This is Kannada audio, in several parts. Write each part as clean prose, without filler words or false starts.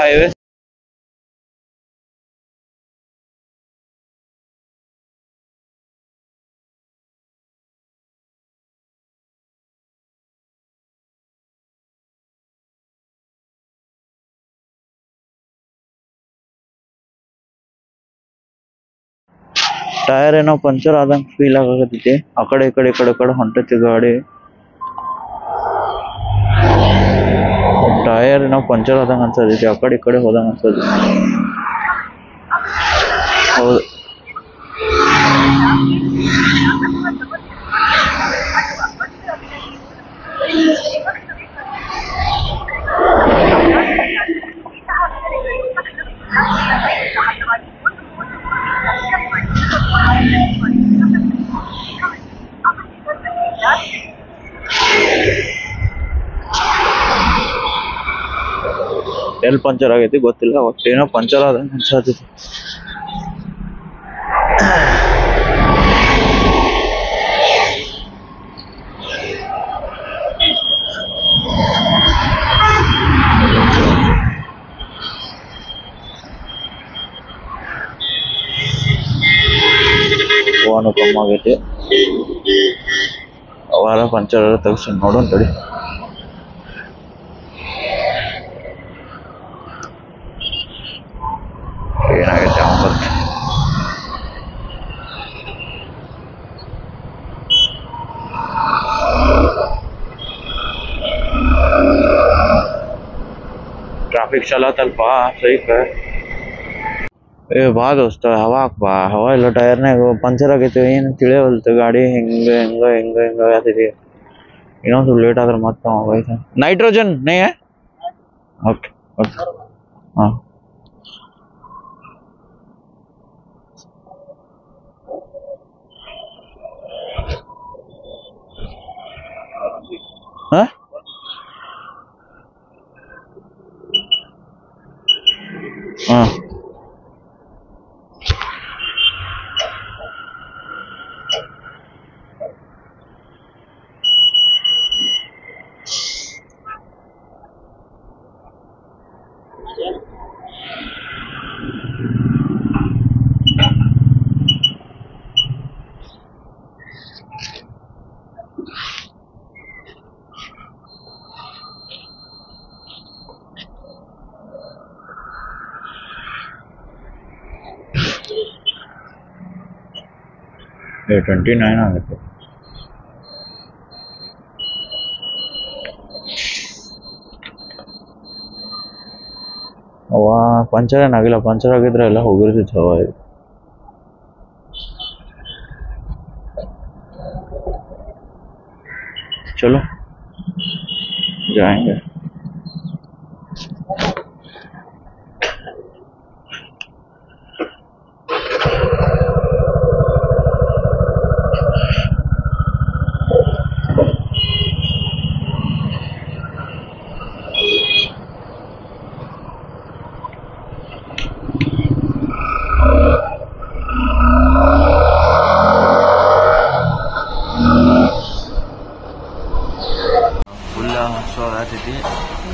हाईवे ಟೈರ್ ಏನೋ ಪಂಚರ್ ಆದಂಗೆ ಫೀಲ್ ಆಗಕತ್ತೈತಿ. ಆ ಕಡೆ ಈ ಕಡೆ ಈ ಕಡೆ ಕಡೆ ಹೊಂಟೈತಿ ಗಾಡಿ. ಟೈರ್ ಏನೋ ಪಂಚರ್ ಆದಂಗೆ ಅನ್ಸತೈತಿ. ಆ ಕಡೆ ಈ ಕಡೆ ಹೋದಂಗೆ ಅನ್ಸತೈತಿ. ಹೌದು. ಎಲ್ಲಿ ಪಂಚರ್ ಆಗೈತಿ ಗೊತ್ತಿಲ್ಲ. ಒಟ್ಟೇನೋ ಪಂಚರ್ ಆದಂಗೆ ಅನ್ಸತೈತಿ. ಓನು ಕಮ್ಮಿ ಆಗೈತಿ. ಅವಾರ ಪಂಚರ್ ತೆಗ್ಸಿ ನೋಡೋಣ ತಡಿ. ಏನಾಗೈತೆ ಅವನು ಬರ್ತೀನಿ. ट्रैफिक चला तಲ್ಪ सही कर ए बा दोस्त हवा बा हवा ಇಲ್ಲ ಟೈರ್ನಾಗ ಪಂಚರ್ ಆಗೈತೆ. ಏನು ತಿಳಿಯವಲ್ತು ಗಾಡಿ ಹೆಂಗ ಆತೈತಿ. ಇನ್ನೊಂದು ಲೇಟ್ ಆದ್ರೆ ಮತ್ತೆ ಹೋಗೈತೆ. ನೈಟ್ರೋಜನ್ ನೈ ಓಕೆ ಓಕೆ ಹಾಂ ಹಾಂ ಹಾಂ ये 29 ಆಗುತ್ತೆ. ಅವ ಪಂಚರ್ ಏನಾಗಿಲ್ಲ. ಪಂಚರ್ ಆಗಿದ್ರೆ ಎಲ್ಲ ಹೋಗಿರ್ತಿತ್ತು ಹವಾ. चलो जाएंगे.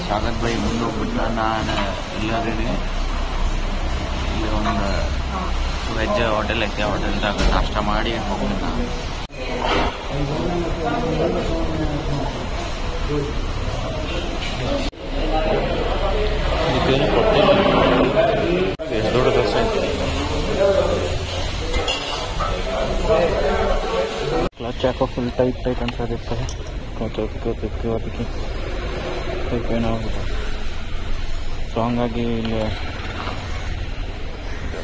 ಸಾಗತ್ ಬೈ ಮುಂದೆ ಹೋಗ್ಬಿಟ್ಟ. ನಾನು ಇಲ್ಲದೀನಿ. ಇಲ್ಲಿ ಒಂದು ವೆಜ್ ಹೋಟೆಲ್ ಐತೆ. ಹೋಟೆಲ್ದಾಗ ನಾಷ್ಟ ಮಾಡಿ ಹೋಗ್ತೀನಿ ನಾನು. ಇದಕ್ಕೇನು ಕೊಡ್ತೀನಿ. ಎಷ್ಟು ದೊಡ್ಡ ದೋಸೆ ಐತೆ. ಕ್ಲಚ್ ಯಾಕೋ ಫುಲ್ ಟೈಟ್ ಅನ್ಸೋದಿರ್ತಾರೆ. ಅದಕ್ಕೆ ಏನಾಗುತ್ತೆ. ಸೊ ಹಂಗಾಗಿ ಇಲ್ಲಿ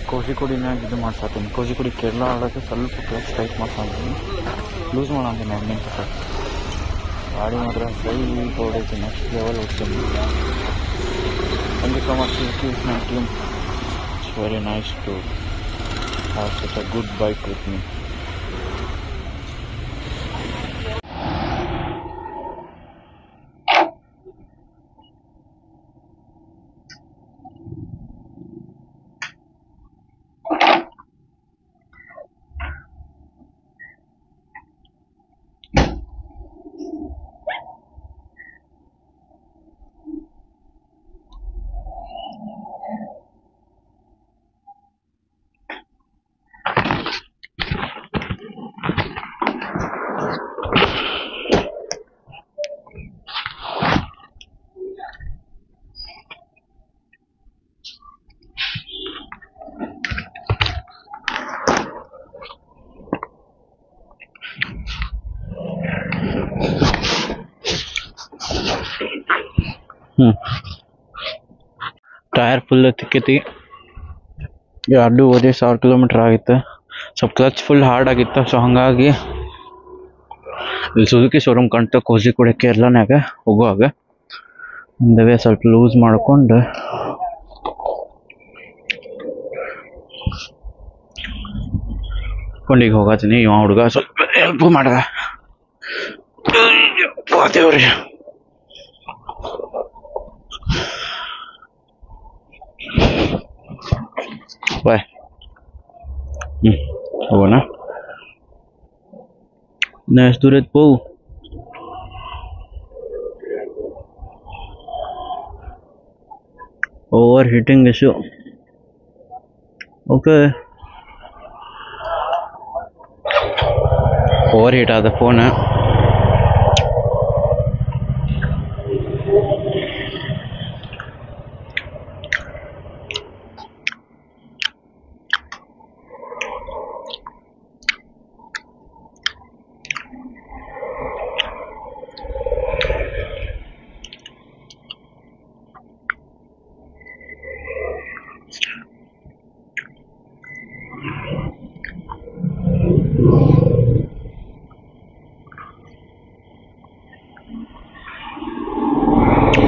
ಕೋಜಿಕೋಡಿನಾಗ ಇದು ಮಾಡ್ಸಾತೀನಿ. ಕೋಜಿಕೋಡಿ ಕೇರಳ ಆಡೋಕ್ಕೆ ಸ್ವಲ್ಪ ಕ್ಲಚ್ ಟೈಟ್ ಮಾಡ್ಸಾತೀನಿ. ಲೂಸ್ ಮಾಡಂತೀನಿ 2 ನಿಮಿಷ. ಗಾಡಿ ಮಾತ್ರ ಸೈಟ್ ಹೊಡೈತಿ. ನೆಕ್ಸ್ಟ್ ಲೆವೆಲ್ ಹೊಡ್ತೀನಿ. ಹಂಗೆ commercial is my team. It's very nice to have such a good bike with me. Tyre full ತಿಕ್ಕೈತಿ. 2,500 ಕಿಲೋಮೀಟರ್ ಆಗಿತ್ತು. ಸ್ವಲ್ಪ ಕ್ಲಚ್ ಫುಲ್ ಹಾರ್ಡ್ ಆಗಿತ್ತು. ಸೊ ಹಾಗಾಗಿ ಇಲ್ಲಿ ಸುಜುಕಿ ಶೋರೂಮ್ ಕಾಣ್ತಾ ಕೋಜಿಕೋಡ್ ಕೇರಳನ್ಯಾಗ ಹೋಗುವಾಗ ಒಂದವೇ ಸ್ವಲ್ಪ ಲೂಸ್ ಮಾಡ್ಕೊಂಡು ಕೊಂಡಿಗೆ ಹೋಗತ್ತೀನಿ. ಇವ ಹುಡುಗ ಸ್ವಲ್ಪ ಹೆಲ್ಪ್ ಮಾಡ್ದ. ದೇವ್ರಿ ಬಾಯ್. ಹೋಗೋಣ. ನಾ ಎಷ್ಟು ದೂರ ಐತಿ ಹೋಗು. Over heating issue. Okay, over heat ಆದ ಫೋನ್.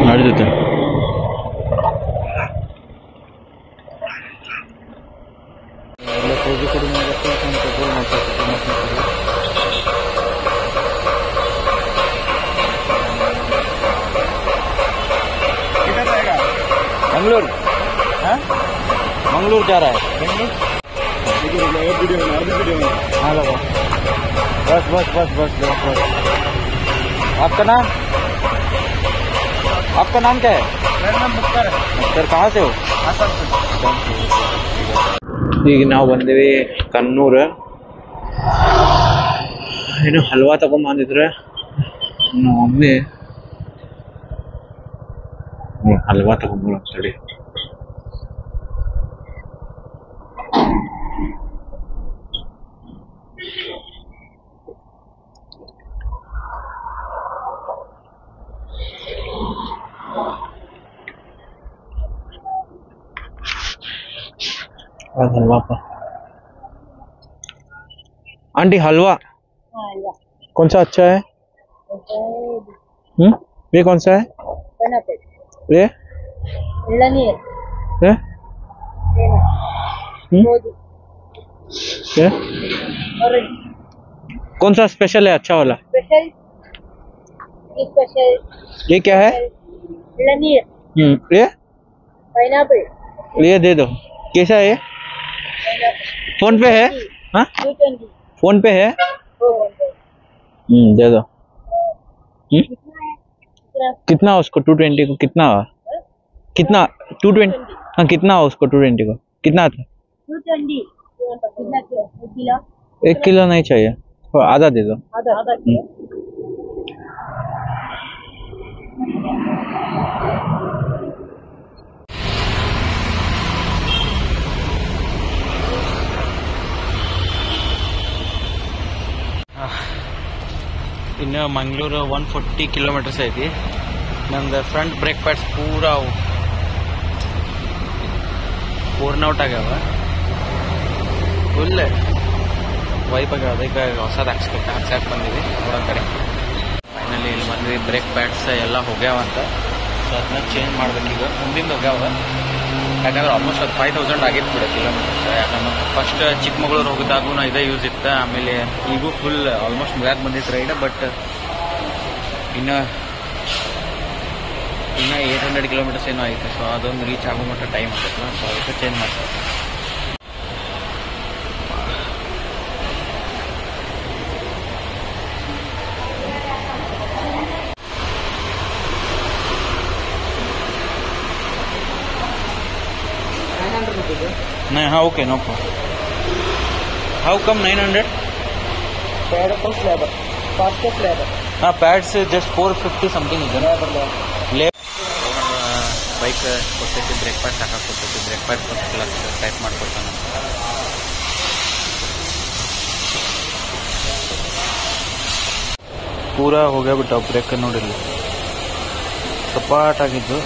ನಡೀತೈತೆ. मंगलूर, मंगलूर जा रहा है. हाँ लगा. बस बस बस बस बस बस. आपका नाम क्या है? मेरा नाम मुख्तार है. सर कहाँ से हो? ಈಗ ನಾವು ಬಂದಿವಿ ಕನ್ನೂರು. ಏನು ಹಲ್ವಾ ತಗೊಂಬಂದಿದ್ರೆ ನಮ್ಮ ಮಮ್ಮಿ ಹಲ್ವಾ ತಗೊಂಡ್ಬರೋ ಅಂತೇಳಿ. हलवा का आंटी हलवा कौन सा अच्छा है? ये कौन सा है? ये ये कौन सा स्पेशल है अच्छा वाला? स्पेशल ये क्या है? ये पाइनएप्पल. ये दे दो. कैसा है? फोन पे है? हाँ फोन पे है. दे दो. कितना उसको 220 को कितना? कितना 220? हाँ कितना उसको 220 को कितना था? 220. कितना किलो? 1 किलो नहीं चाहिए, आधा दे दो. आधा किलो. ಇನ್ನು ಮಂಗಳೂರು 140 ಕಿಲೋಮೀಟರ್ಸ್ ಐತಿ. ನಂದು ಫ್ರಂಟ್ ಬ್ರೇಕ್ ಪ್ಯಾಡ್ಸ್ ಪೂರಾ ಔಟ್ ಆಗ್ಯಾವ. ಫುಲ್ ವೈಪ್ ಆಗ್ಯಾವ. ಅದಕ್ಕೆ ಹೊಸದು ಹಾಕ್ಸಕ್ಕೆ ಬಂದಿವಿ ನೋಡೋ ಕಡೆ. ಫೈನಲಿ ಇಲ್ಲಿ ಬಂದ್ವಿ. ಬ್ರೇಕ್ ಪ್ಯಾಡ್ಸ್ ಎಲ್ಲ ಹೋಗ್ಯಾವಂತ. ಸೊ ಅದನ್ನ ಚೇಂಜ್ ಮಾಡ್ಬೇಕೀಗ. ಮುಂದಿಂದ ಹೋಗ್ಯಾವ. ಯಾಕಂದ್ರೆ ಆಲ್ಮೋಸ್ಟ್ ಅದು 5,000 ಆಗಿತ್ತು ಬಿಡ ಕಿಲೋಮೀಟರ್ಸ್. ಯಾಕಂದ್ರೆ ಫಸ್ಟ್ ಚಿಕ್ಕಮಗಳೂರು ಹೋಗಿದ್ದಾಗೂ ಇದೇ ಯೂಸ್ ಇತ್ತು. ಆಮೇಲೆ ಈಗೂ ಫುಲ್ ಆಲ್ಮೋಸ್ಟ್ ಮುಗ್ಯಾಕ್ ಬಂದಿತ್ತು ರೈಡ್. ಬಟ್ ಇನ್ನು 800 ಕಿಲೋಮೀಟರ್ಸ್ ಏನೋ ಐತೆ. ಸೊ ಅದೊಂದು ರೀಚ್ ಆಗೋ ಮಟ್ಟ ಟೈಮ್ ಆಗ್ತೈತಲ್ಲ. ಸೊ ಅದಕ್ಕೆ ಚೇಂಜ್ ಮಾಡ್ತಾರೆ. नहीं हाँ okay no problem. How come 900? Pad plus labour. Part plus labour. हाँ पैड से जस्ट 450 समथिंग ಇದೆ. ಬೈಕ್ ಕೊಟ್ಟೈತಿ. ಬ್ರೇಕ್ ಪ್ಯಾಡ್ ಹಾಕಕ್ಕೆ ಕೊಟ್ಟೈತಿ. ಬ್ರೇಕ್ ಪ್ಯಾಡ್ ಕ್ಲಚ್ ಟೈಪ್ ಮಾಡ್ಕೊಡ್ತಾನೆ. ಪೂರಾ ಹೋಗ್ಯಾಬಿಟ್ಟ ಬ್ರೇಕ್ ನೋಡಿಲ್ಲ. ಸಪಾಟಾಗಿದ್ದು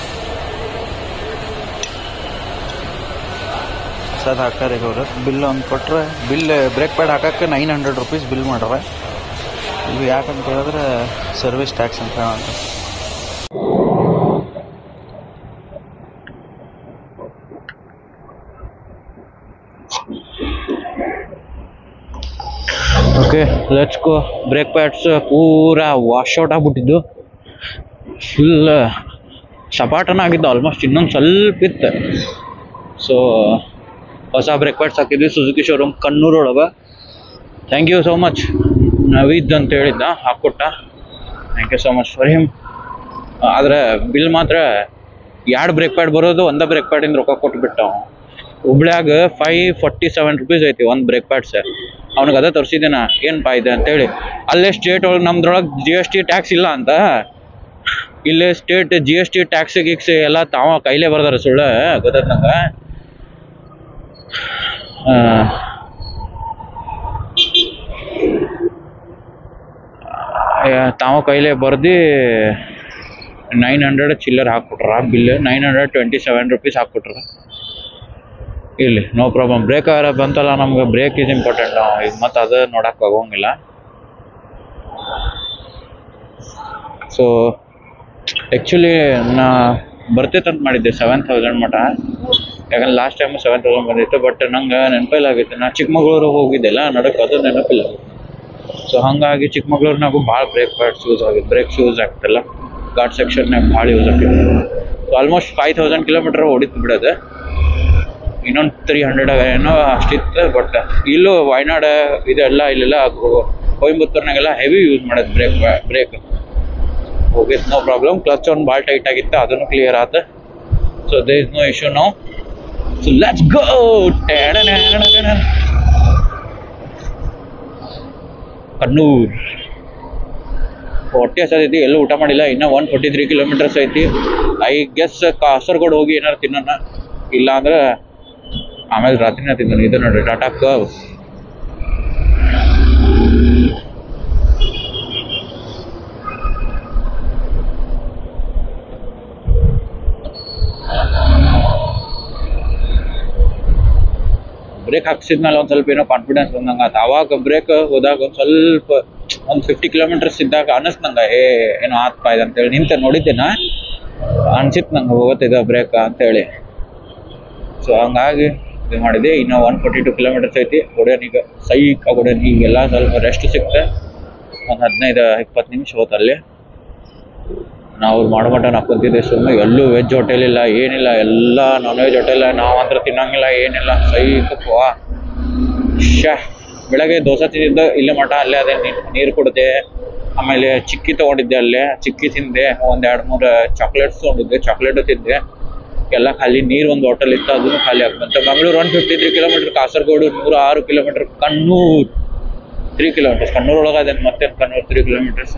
ಸದ್ ಹಾಕ್ತಾರೆ ಈಗ ಅವರು ಬಿಲ್ ಒಂದು ಕೊಟ್ಟರೆ ಬಿಲ್ ಬ್ರೇಕ್ ಪ್ಯಾಡ್ ಹಾಕೋಕ್ಕೆ 900 ರೂಪೀಸ್ ಬಿಲ್ ಮಾಡ್ರೆ. ಇದು ಯಾಕಂತ ಹೇಳಿದ್ರೆ ಸರ್ವಿಸ್ ಟ್ಯಾಕ್ಸ್ ಅಂತ ಹೇಳೋದು. Okay let's go. Brake pads ಪೂರಾ ವಾಶ್ಔಟ್ ಆಗ್ಬಿಟ್ಟಿದ್ದು, ಫುಲ್ ಸಪಾಟನ ಆಗಿದ್ದು ಆಲ್ಮೋಸ್ಟ್. ಇನ್ನೊಂದು ಸ್ವಲ್ಪ ಇತ್ತು. ಸೊ ಹೊಸ ಬ್ರೇಕ್ ಪ್ಯಾಡ್ಸ್ ಹಾಕಿದ್ವಿ ಸುಜುಕಿ ಶೋರೂಮ್ ಕಣ್ಣೂರೊಳಗೆ. Thank you so much Naveed ಅಂತ ಹೇಳಿದ್ದ, ಹಾಕ್ಕೊಟ್ಟ. Thank you so much for him. ಆದರೆ ಬಿಲ್ ಮಾತ್ರ 2 ಬ್ರೇಕ್ ಪ್ಯಾಡ್ ಬರೋದು, ಒಂದೇ ಬ್ರೇಕ್ ಪ್ಯಾಡಿಂದ ರೊಕ್ಕ ಕೊಟ್ಬಿಟ್ಟ. ಹುಬ್ಳ್ಯಾಗ 547 ರೂಪೀಸ್ ಐತಿ ಒಂದು ಬ್ರೇಕ್ ಪ್ಯಾಡ್ಸ್. ಅವ್ನಿಗೆ ಅದೇ ತೋರಿಸಿದ್ದೇನ ಏನಪ್ಪ ಇದೆ ಅಂತೇಳಿ. ಅಲ್ಲೇ ಸ್ಟೇಟ್ ಒಳಗೆ ನಮ್ದ್ರೊಳಗೆ GST ಟ್ಯಾಕ್ಸ್ ಇಲ್ಲ ಅಂತ, ಇಲ್ಲೇ ಸ್ಟೇಟ್ GST ಟ್ಯಾಕ್ಸ್ ಗೀಕ್ಸ್ ಎಲ್ಲ ತಾವ ಕೈಲೇ ಬರ್ದಾರ. ಸುಳ್ಳ ಗೊತ್ತಾಯ್ತು ನಂಗೆ. ತಾವ ಕೈಲೇ ಬರ್ದು 900 ಚಿಲ್ಲರ್ ಹಾಕ್ಬಿಟ್ರ. Bill 927 rupees ಹಾಕ್ಬಿಟ್ರ. ಇಲ್ಲಿ ನೋ ಪ್ರಾಬ್ಲಮ್. ಬ್ರೇಕ್ ಬಂತಲ್ಲ ನಮ್ಗೆ, ಬ್ರೇಕ್ ಇಸ್ ಇಂಪಾರ್ಟೆಂಟ್. ಈಗ ಮತ್ತೆ ಅದು ನೋಡಕ್ಕೆ ಆಗೋಂಗಿಲ್ಲ. ಸೊ ಆ್ಯಕ್ಚುಲಿ ನಾ ಬರ್ತಿತ್ತಂತ ಮಾಡಿದ್ದೆ 7000 ಮಟ. ಯಾಕಂದ್ರೆ ಲಾಸ್ಟ್ ಟೈಮ್ 7000 ಬಂದಿತ್ತು. ಬಟ್ ನಂಗೆ ನೆನಪಿಲ್ಲಾಗಿತ್ತು. ನಾ ಚಿಕ್ಕಮಗಳೂರು ಹೋಗಿದ್ದೆಲ್ಲ ನಡಕ್ಕೆ, ಅದು ನೆನಪಿಲ್ಲ. ಸೊ ಹಾಗಾಗಿ ಚಿಕ್ಕಮಗಳೂರಿನಾಗೂ ಭಾಳ ಬ್ರೇಕ್ ಪ್ಯಾಡ್ಸ್ ಯೂಸ್ ಆಗಿತ್ತು. ಬ್ರೇಕ್ ಯೂಸ್ ಆಗ್ತಿಲ್ಲ, ಘಾಟ್ ಸೆಕ್ಷನ್ನಾಗ ಭಾಳ ಯೂಸ್ ಆಗ್ತಿತ್ತು. ಸೊ ಆಲ್ಮೋಸ್ಟ್ 5000 ಕಿಲೋಮೀಟರ್ ಹೊಡಿತು ಬಿಡೋದು. ಇನ್ನೊಂದು 300 ಏನೋ ಅಷ್ಟಿತ್ತು. ಬಟ್ ಇಲ್ಲೂ ವಯನಾಡ್ ಇದೆಲ್ಲ ಇಲ್ಲೆಲ್ಲ ಕೊಯಂಬತ್ತೂರ್ನಾಗೆಲ್ಲ ಹೆವಿ ಯೂಸ್ ಮಾಡೋದು ಬ್ರೇಕ್ ಹೋಗಿತ್ತು. No problem. ಕ್ಲಚ್ ಒಂದು ಭಾಳ ಟೈಟ್ ಆಗಿತ್ತು, ಅದನ್ನು ಕ್ಲಿಯರ್ ಆಯ್ತು. So there is no issue now. So let's go. Kannur ಹೊಟ್ಟೆ ಹಸದೈತಿ, ಎಲ್ಲೂ ಊಟ ಮಾಡಿಲ್ಲ. ಇನ್ನೂ 143 ಕಿಲೋಮೀಟರ್ಸ್ ಐತಿ. ಐ ಗೆಸ್ ಕಾಸರಗೋಡು ಹೋಗಿ ಏನಾರು ತಿನ್ನೋಣ, ಇಲ್ಲ ಅಂದ್ರೆ ಆಮೇಲೆ ರಾತ್ರಿನ ತಿನ್ನೋಣ. ಇದು ನೋಡ್ರಿ ಟಾಟಾ ಕರ್ವ್. ಬ್ರೇಕ್ ಹಾಕ್ಸಿದ್ಮೇಲೆ ಒಂದು ಸ್ವಲ್ಪ ಏನೋ ಕಾನ್ಫಿಡೆನ್ಸ್ ಬಂದಂಗೆ ಆಯ್ತು. ಆವಾಗ ಬ್ರೇಕ್ ಹೋದಾಗ ಒಂದು ಸ್ವಲ್ಪ 50 ಕಿಲೋಮೀಟರ್ಸ್ ಇದ್ದಾಗ ಅನ್ನಿಸ್ತು ನಂಗೆ, ಏನೋ ಆತ್ಪ ಇದೆ ಅಂತೇಳಿ. ನಿಂತೆ ನೋಡಿದ್ದೇನ ಅನ್ಸಿತ್ತು ನಂಗೆ, ಹೋಗುತ್ತಿದ್ದ ಬ್ರೇಕ್ ಅಂತೇಳಿ. ಸೊ ಹಂಗಾಗಿ ಇದು ಮಾಡಿದೆ. ಇನ್ನೂ 142 ಕಿಲೋಮೀಟರ್ಸ್ ಐತಿ. ಹೊಡ್ಯೋನೀಗ ಸೈಕ್ ಹೊಡ್ಯೋನು. ಈಗೆಲ್ಲ ಸ್ವಲ್ಪ ರೆಸ್ಟ್ ಸಿಕ್ತೆ. ಒಂದು 15-20 ನಿಮಿಷ ಹೋತಲ್ಲಿ. ನಾವು ಮಾಡೋ ಮಟ ಹಾಕೊಂತಿದ್ದೆ ಸುಮ್ಮನೆ. ಎಲ್ಲೂ ವೆಜ್ ಹೋಟೆಲ್ ಇಲ್ಲ, ಏನಿಲ್ಲ, ಎಲ್ಲ ನಾನ್ ವೆಜ್ ಹೋಟೆಲ್. ನಾವು ಅಂದ್ರೆ ತಿನ್ನಂಗಿಲ್ಲ, ಏನಿಲ್ಲ. ಸೈಕಪ್ಪ ಬೆಳಗ್ಗೆ ದೋಸೆ ತಿಂದಿದ್ದು, ಇಲ್ಲೇ ಮಠ ಅಲ್ಲೇ ಅದೇ ನೀರು ಕುಡ್ದೆ. ಆಮೇಲೆ ಚಿಕ್ಕಿ ತೊಗೊಂಡಿದ್ದೆ, ಅಲ್ಲೇ ಚಿಕ್ಕಿ ತಿಂದೆ. ಒಂದು 2-3 ಚಾಕ್ಲೇಟ್ಸ್ ತೊಗೊಂಡಿದ್ದೆ, ಚಾಕ್ಲೇಟು ತಿಂದೆ. ಎಲ್ಲ ಖಾಲಿ. ನೀರು ಒಂದು ಹೋಟೆಲ್ ಇತ್ತು, ಅದನ್ನು ಖಾಲಿ ಆಗ್ಬಂತು. Mangaluru 153 kilometre, Kasaragod 106 kilometre, Kannur 3 kilometres. ಕಣ್ಣೂರೊಳಗೆ ಅದೇನು ಮತ್ತೆ ಕಣ್ಣೂರು 3 ಕಿಲೋಮೀಟರ್ಸ್.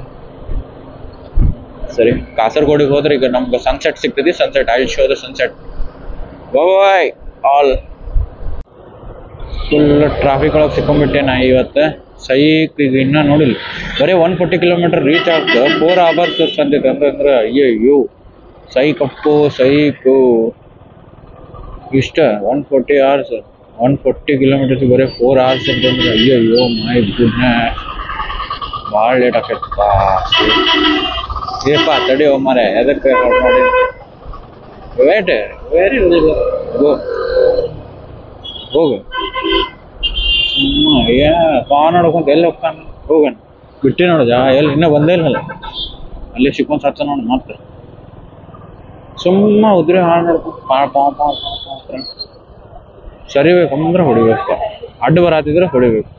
ಸರಿ, ಕಾಸರಗೋಡಿಗೆ ಹೋದ್ರೆ ಈಗ ನಮ್ಗೆ ಸನ್ಸೆಟ್ ಸಿಗ್ತದೆ. Sunset I show the sunset. Bye all. Full traffic ಒಳಗೆ ಸಿಕ್ಕೊಂಡ್ಬಿಟ್ಟೆ ನಾ ಇವತ್ತು. ಸೈಕ್. ಈಗ ಇನ್ನೂ ನೋಡಿಲ್ಲ, ಬರೀ 140 ಕಿಲೋಮೀಟರ್ ರೀಚ್ ಆಗ್ತದೆ. 4 hours ಅಂತಿತ್ತು ಅಂತಂದ್ರೆ ಅಯ್ಯೋ ಸೈಕಪ್ಪು ಸೈಕು. ಇಷ್ಟ 140 hours, 140 ಕಿಲೋಮೀಟರ್ಸ್ ಬರೀ 4 hours ಅಂತಂದ್ರೆ ಅಯ್ಯೋ ಮೈ ಗುಡ್ನೆಸ್. ಭಾಳ ಲೇಟ್ ಆಕೈತಪ್ಪ. ಏಪ್ಪ ತಡಿ ಮಾರೆ, ಎದಕ್ಕೆ ನೋಡಿ. ವೇಟ್ ವೆರಿ ಗೋ ಹೋಗು. ಪಾನ್ ನೋಡ್ಕೊಂತ ಎಲ್ಲಿ ಹೋಗ್ತಾನ, ಹೋಗೋಣ. ಬಿಟ್ಟೆ ನೋಡೋದ ಎಲ್ಲಿ ಇನ್ನೂ ಬಂದೇ ಇಲ್ಲಲ್ಲ. ಅಲ್ಲಿ ಸಿಕ್ಕೊಂಡ್ ಸತ್ತ ನೋಡಿ ಮತ್ತೆ. ಸುಮ್ಮ ಉದ್ರಿ ಹಾಳು ನೋಡ್ಕೊಂಡು ಸರಿಬೇಕು ಅಂದ್ರೆ ಹೊಡಿಬೇಕು. ಅಡ್ಡ ಬರಾತಿದ್ರೆ ಹೊಡಿಬೇಕು.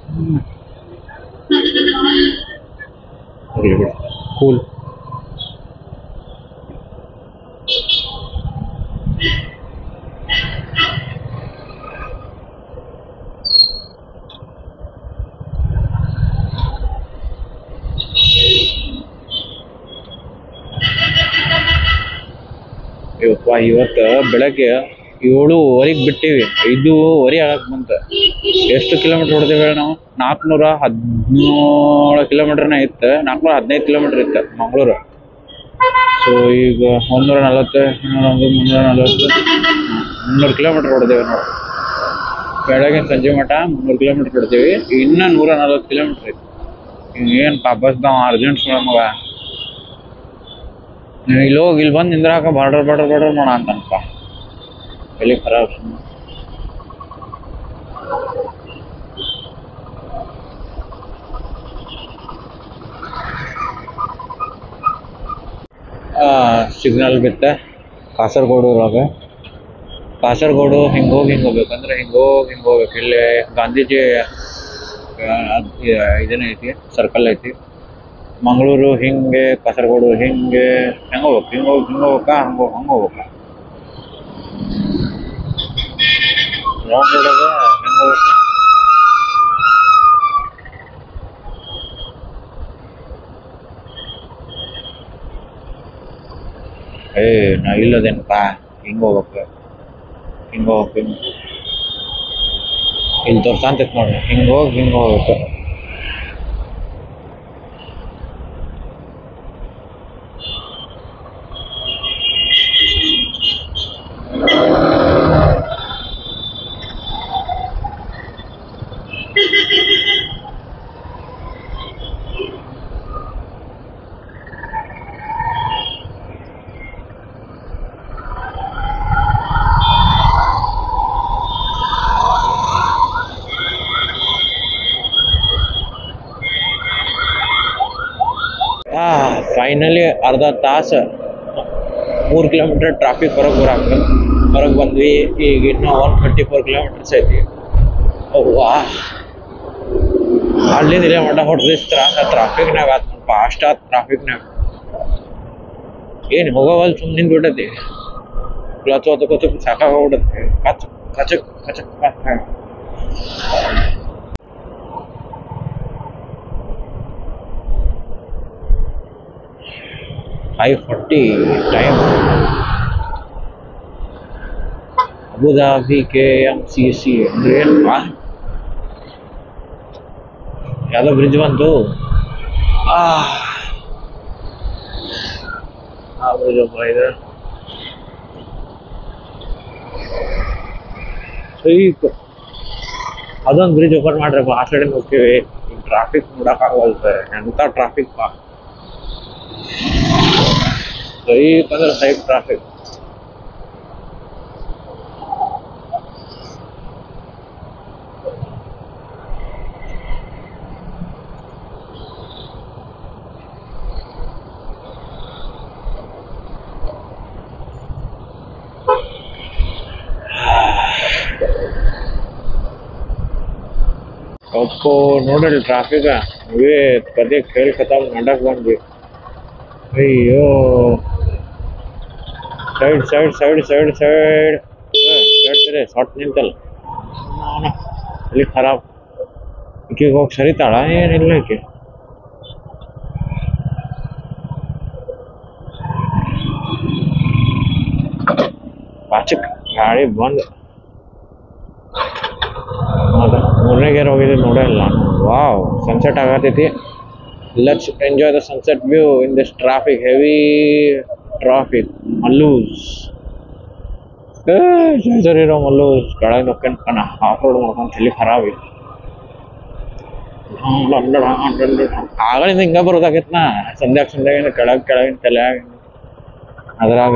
ಕೂಲ್. ಇವತ್ತು ಬೆಳಗ್ಗೆ 7:15 ಬಿಟ್ಟಿವಿ, 5:15 ಆಗಕ್ಕೆ ಬಂತ. ಎಷ್ಟು ಕಿಲೋಮೀಟರ್ ಹೊಡೆದೇವೆ ನಾವು? 417 ಕಿಲೋಮೀಟರ್ನ ಇತ್ತು. 415 ಕಿಲೋಮೀಟರ್ ಇತ್ತು ಮಂಗಳೂರು. ಸೊ ಈಗ 140 ಇನ್ನೊಂದು 340 300 ಕಿಲೋಮೀಟರ್ ಹೊಡೆದೇವೆ ನೋಡಿ. ಬೆಳಗಿನ ಸಂಜೆ ಮಠ 300 ಕಿಲೋಮೀಟರ್ ಹೊಡ್ತೀವಿ. ಇನ್ನೂ 140 ಕಿಲೋಮೀಟರ್ ಐತಿ. ಏನು ಪಾಪಸ್ದಾವ ಅರ್ಜೆಂಟ್ ಮಗ ಇಲ್ಲಿ ಹೋಗಿ ಇಲ್ಲಿ ಬಂದು ನಿಂದ್ರಾಕ ಬಾರ್ಡರ್ ಮಾಡ ಅಂತನಪ್ಪ. ಎಲ್ಲಿ ಖರಾಬ್ ಸಿಗ್ನಲ್ ಬಿತ್ತ ಕಾಸರಗೋಡು ಒಳಗೆ. ಕಾಸರಗೋಡು ಹಿಂಗೆ ಹೋಗ್ಬೇಕಂದ್ರೆ ಹಿಂಗೆ ಹೋಗ್ಬೇಕು. ಇಲ್ಲಿ ಗಾಂಧೀಜಿ ಇದನ್ನ ಐತಿ, ಸರ್ಕಲ್ ಐತಿ. ಮಂಗಳೂರು ಹಿಂಗೆ, ಕಾಸರಗೋಡು ಹಿಂಗೆ ಹೋಗ್ಬೇಕಾ ಹಂಗೆ ಹೋಗ್ಬೇಕಾ ರೌಂಡ್ ರೋಡಾಗ ಹೆಂಗೆ ಹೋಗ್ಬೇಕು. ನಾ ಇಲ್ಲದೇನಪ್ಪ ಹಿಂಗೆ ಹೋಗ್ಬೇಕು. ಇಲ್ಲಿ ತೋರ್ಸಂತೈತಿ ನೋಡಿ, ಹಿಂಗೆ ಹೋಗ್ಬೇಕು. ಫೈನಲಿ ಅರ್ಧ ತಾಸು 3 ಕಿಲೋಮೀಟರ್ ಟ್ರಾಫಿಕ್ ಹೊರಗೆ ಬಂದ್ವಿ. ಈಗ ಇನ್ನೂ 134 ಕಿಲೋಮೀಟರ್ಸ್ ಐತಿ. ಅವ್ವಾ ಅಲ್ಲಿಂದ ಇಲ್ಲೇ ಮಟ್ಟ ಹೊಡೆದಿಸ್ ಟ್ರಾಫಿಕ್ನಾಗ ಫಾಸ್ಟ್ ಆತ್. ಟ್ರಾಫಿಕ್ನಾಗ ಏನು ಹೋಗೋವಲ್ಲಿ ಸುಮ್ಮನೆ ನಿಂತ್ಬಿಟ್ಟೈತಿ. ಕ್ಲಚ್ ಹೊತ್ತಕೋತ ಸಾಕಾಗೋಗ್ಬಿಡತ್ತೆ. ಕಚಕ್ 5:40 ಟೈಮ್. ಅಬುಧಾಬಿ KMCC ಅಂದ್ರೆ ಏನಪ್ಪ? ಯಾವುದೋ ಬ್ರಿಡ್ಜ್ ಬಂತು. ಆ ಬ್ರಿಡ್ಜ್ ಒಬ್ಬ ಇದೆ. ಅದೊಂದು ಬ್ರಿಡ್ಜ್ ಓಪನ್ ಮಾಡ್ರಪ್ಪ. ಆ ಸೈಡಿಂದ ಹೋಗ್ತೀವಿ. ಈಗ ಟ್ರಾಫಿಕ್ ನೋಡಕ್ಕಾಗಲ್ತೆ. ಎಂಥ ಟ್ರಾಫಿಕ್ ಪಾ. Side traffic. ಒಪ್ಪೋ ನೋಡ್ರಿ ಟ್ರಾಫಿಕ್ ಇವೇ ಕದೆ खेल खत्म नाटक ಬಂದ್ವಿ. ಅಯ್ಯೋ ಸೈಡ್ ಶಾರ್ಟ್ ನಿಂತಲ್ಲ ಇಲ್ಲಿ ಖರಾಬ್. ಈಕೆಗೆ ಹೋಗಿ ಸರಿತಾಳ ಏನಿಲ್ಲ. ಈಕೆ ಪಾಚಕ್ ಗಾಡಿ ಬಂದ್. ಮೂರನೇ ಗೇರ್ ಹೋಗಿದ್ದೆ ನೋಡೇ ಇಲ್ಲ ನಾನು. ವಾವ್, ಸನ್ಸೆಟ್ ಆಗತೈತಿ. Let's enjoy the sunset view in this heavy traffic. Mallus ಇರೋ ಮಲ್ಲೂಸ್ ಕೆಳಗೆ ನೋಡ್ಕೊಂಡ್ ಆಫ್ ರೋಡ್ ಮಾಡ್ಕೊಂಡು ತಲೆ ಖರಾಬ್ ಐತಿ. ಆಗಳಿಂದ ಹಿಂಗ ಬರೋದಾಗೈತ್ ನಾ ಸಂಧ್ಯಾಗ ಕೆಳಗಿನ ತಲೆಯಾಗ ಅದ್ರಾಗ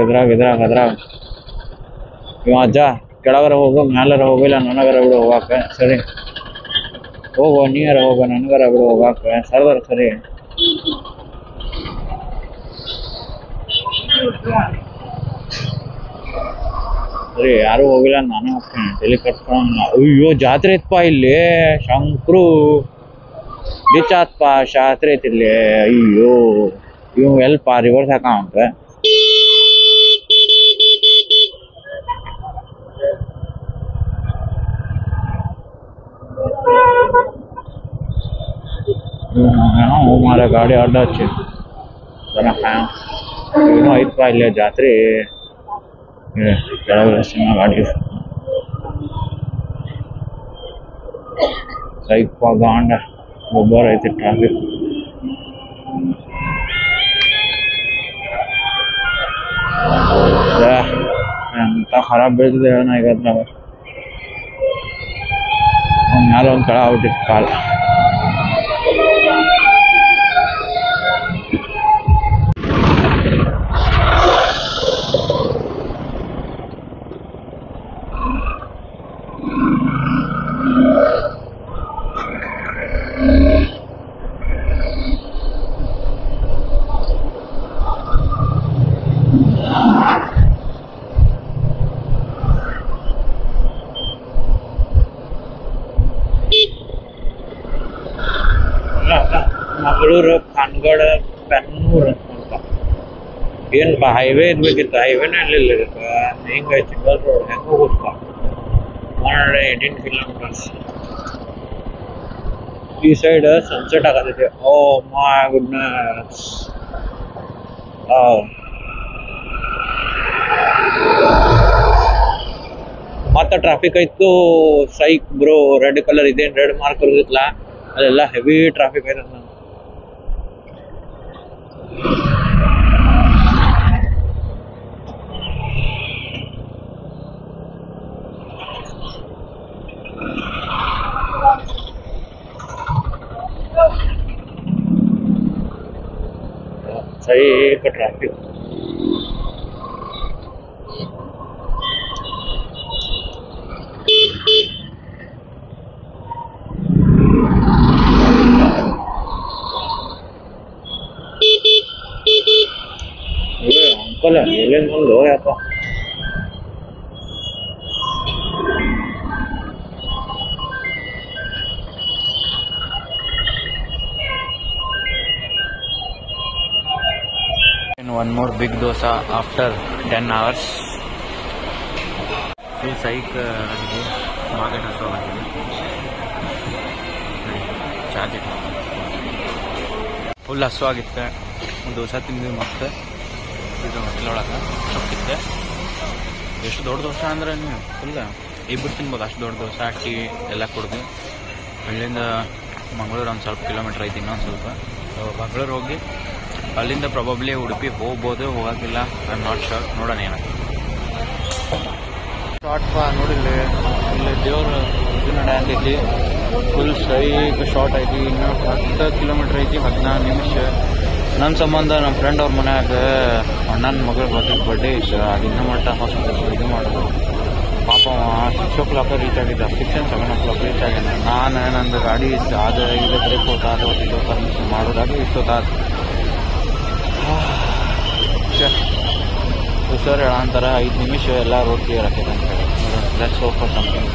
ಇವ ಅಜ್ಜ ಕೆಳಗರ ಹೋಗು ಮ್ಯಾಲರ ಹೋಗಿಲ್ಲ ನನಗರ ಬಿಡು ಹೋಗಾಕ. ಸರಿ ಹೋಗೋ, ನೀರ ಹೋಗ, ನನಗರ ಬಿಡು ಹೋಗಾಕ. ಸರ್ದಾರ ಸರಿ. ಸರಿ ಯಾರು ಹೋಗಿಲ್ಲ, ನಾನು ಹೋಗ್ತೇನೆ. ತಲೆ ಕಟ್ಕೊಂಡು ಅಯ್ಯೋ ಜಾತ್ರೆ ಐತಪ್ಪ ಇಲ್ಲಿ. ಶಂಕ್ರು ಡಿಚ್ ಆತ್ಪ, ಜಾತ್ರೆ ಐತಿ ಇಲ್ಲಿ. ಅಯ್ಯೋ ಇವ್ ಎಲ್ಪ ರಿವರ್ಸ್ ಹಾಕಂತ. ಮಾರ ಗಾಡಿ ಅಡ್ಡ ಹಚ್ಚಿ ಏನೋ ಐತಪ್ಪ ಇಲ್ಲೇ ಜಾತ್ರೆ. ಕೆಳಗೆ ಗಾಡಿ ಸೈಕ್ ಗಾಂಡ ಗೊಬ್ಬರ ಐತಿ ಟ್ರಾಫಿಕ್. ಖರಾಬ್ ಬೀಳ್ತದೆ ಹೇಳೋಣ ಈಗ ಅದ್ರಾಗ ಮ್ಯಾಲ ಒಂದು ತಳ ಆಗ್ಬಿಟ್ಟಿತ್ತು ಕಾಲು. ಮಂಗಳೂರು ಖಾನ್ಗಡ ಬೆನ್ನೂರು ಅಂತ ಏನಪ್ಪ ಹೈವೇ ಇರ್ಬೇಕಿತ್ತು, ಹೈವೇನೇ ಇರಲಿಲ್ಲ ಇದಕ್ಕೆ. ಹಿಂಗೆ ಸಿಂಗಲ್ ರೋಡ್ ಹೆಂಗೆ ಹೋಗುತ್ತಪ್ಪ 118 ಕಿಲೋಮೀಟರ್ಸ್. ಈ ಸೈಡ್ ಸನ್ಸೆಟ್ ಆಗತೈತಿ. ಓ ಮೈ ಗುಡ್ನೆಸ್. ಮತ್ತೆ ಟ್ರಾಫಿಕ್ ಐತು ಸೈಕ್ ಬ್ರೋ. ರೆಡ್ ಕಲರ್ ಇದೇನು ರೆಡ್ ಮಾರ್ಕ್ ಇರುತ್ತಲ್ಲ ಅಲ್ಲೆಲ್ಲ ಹೆವಿ ಟ್ರಾಫಿಕ್ ಐತೆ. सही का ट्रैफिक ये अंकल है ये मन लो या तो one more big dosa after 10 hours. Full psych ಆಗಿದೆ. ಮಾರ್ಕೆಟ್ ಹತ್ರ ಆಗಿದೆ. ಚಾರ್ಜ್ ಫುಲ್ ಹಸುವಾಗಿತ್ತೆ. ಒಂದು ದೋಸೆ ತಿಂದ್ವಿ ಮತ್ತೆ ಇದು ಹೋಟೆಲೊಳಗೆ ಸೊಪ್ಪಿತ್ತೆ. ಎಷ್ಟು ದೊಡ್ಡ ದೋಸೆ ಅಂದರೆ ನೀವು ಫುಲ್ ಇಬ್ಬರು ತಿನ್ಬೋದು ಅಷ್ಟು ದೊಡ್ಡ ದೋಸೆ ಟೀ ಎಲ್ಲ ಕುಡ್ದು. ಅಲ್ಲಿಂದ ಮಂಗಳೂರು ಒಂದು ಸ್ವಲ್ಪ ಕಿಲೋಮೀಟ್ರ್ ಐತಿ, ಇನ್ನೊಂದು ಸ್ವಲ್ಪ. ಮಂಗಳೂರು ಹೋಗಿ ಅಲ್ಲಿಂದ ಪ್ರಾಬಬ್ಲಿ ಉಡುಪಿ ಹೋಗ್ಬೋದು, ಹೋಗೋಕ್ಕಿಲ್ಲ. ಐ ಆಮ್ ನಾಟ್ ಶೋರ್, ನೋಡೋಣ ಏನಾಗ್ತದೆ. ಶಾರ್ಟ್ ನೋಡಿಲ್ಲ ಇಲ್ಲಿ ದೇವ್ರ ಇದು ನಡೆಯಂತೈತಿ. ಫುಲ್ ಸ್ಟ್ರೈಟ್ ಶಾರ್ಟ್ ಐತಿ. ಇನ್ನು 10 ಕಿಲೋಮೀಟ್ರ್ ಐತಿ, 14 ನಿಮಿಷ. ನನ್ನ ಸಂಬಂಧ ನಮ್ಮ ಫ್ರೆಂಡ್ ಅವ್ರ ಮನ್ಯಾಗ ಅಣ್ಣನ ಮಗಳ ಬರ್ಡೇ ಇತ್ತು. ಅದಿನ್ನ ಮಟ್ಟ ಹಾಸ್ಪಿಟಲ್ ಇದು ಮಾಡೋದು. ಪಾಪ 6 o'clock ರೀಚ್ ಆಗಿದ್ದ. 6 and 7 o'clock ರೀಚ್ ಆಗ್ಯಾನ. ನಾನು ನಂದು ಗಾಡಿ ಅದು ಇದು ಬ್ರೇಕ್ ಹೋತಾದ ಇದು ಪರ್ಮಿಷನ್ ಮಾಡೋದಾಗ ಇಷ್ಟೊತ್ತಾದ. ಸರ್ ಹೇಳಂತಾರೆ 5 ನಿಮಿಷ ಎಲ್ಲ ರೋಡ್ ಕ್ಲಿಯರ್ ಆಗ್ತದೆ ಅಂತ ಹೇಳಿ. Let's hope for something.